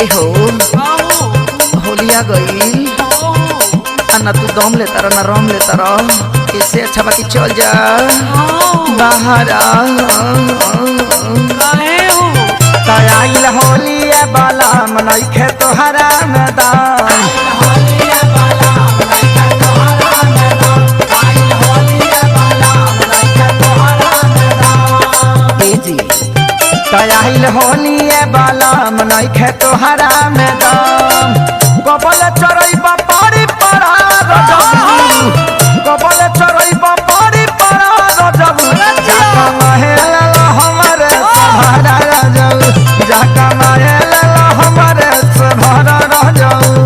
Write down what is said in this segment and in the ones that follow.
ए हो होलिया गई ना तू दम लेता रहा ना रम लेता रहा इससे अच्छा बाकी चल जा बाहर आइल होलिया बाला मनई खे तोहरा मैदान आइल होलिया बाला मनई खे तोहरा मैदान कबल चरई बापारी पड़ा रजबू कबल चरई बापारी पड़ा रजबू जाका महल हमरे सभरा रजबू जाका महल हमरे सभरा रजबू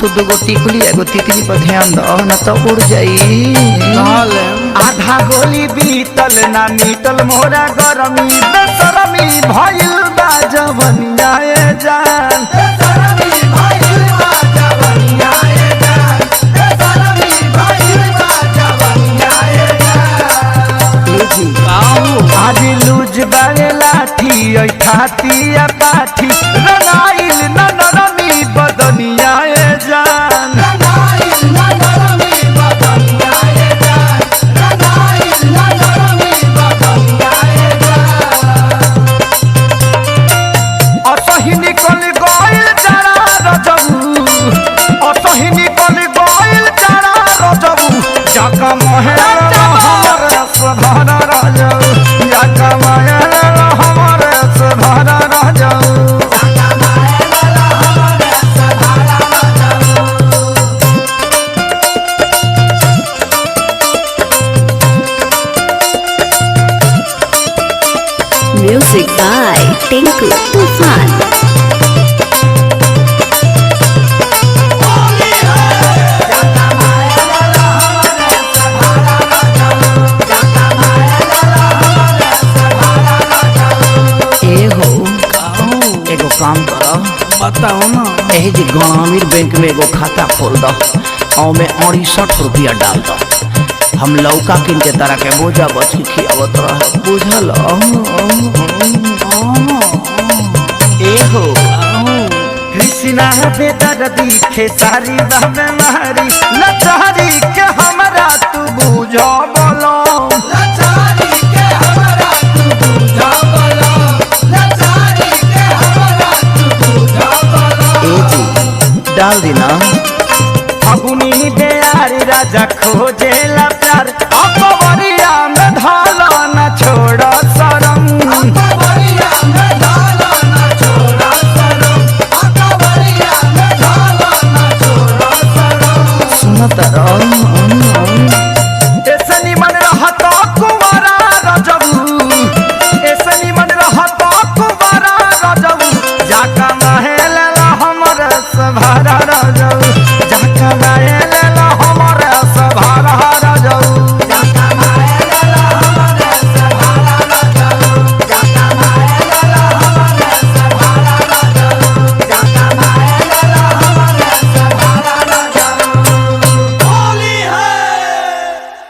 तू दो टिकुली एगो तितली पर ध्यान दो न तो उड़ जाई आधा गोली बीतल ना मीतल मोरा गरमी बेसरमी भइल बा जवनिया ए जान बेसरमी भइल बा जवनिया ए जान बेसरमी भइल बा जवनिया ए जान ए जी आज लूज बागे लाठी ओइ खातिया पाठी रनाइल न नरमी बदनिया ए जान रनाइल न नरमी बदनिया ए जान रनाइल न नरमी बदनिया ए जान असही निकल गइल जरा रजबू असही निकल गइल जरा रजबू जाका महल हमरे सभरा रजबू जाका महल हमरे सभरा रजबू Music by Tinku Tufan. एगो काम करो बताओ ना यही जी ग्रामीण बैंक में एगो खाता खोल दो और में 68 रुपया डाल दो हम लौका किन के तरह के बोझा बच के खियावत रहे बुझल एहो कृष्णा बेदर्दी खेसारी बहमे मारी लचारी के हमरा तू बुझो बोलो लचारी के हमरा तू बुझो बोलो लचारी के हमरा तू बुझो बोलो ए जी डाल देना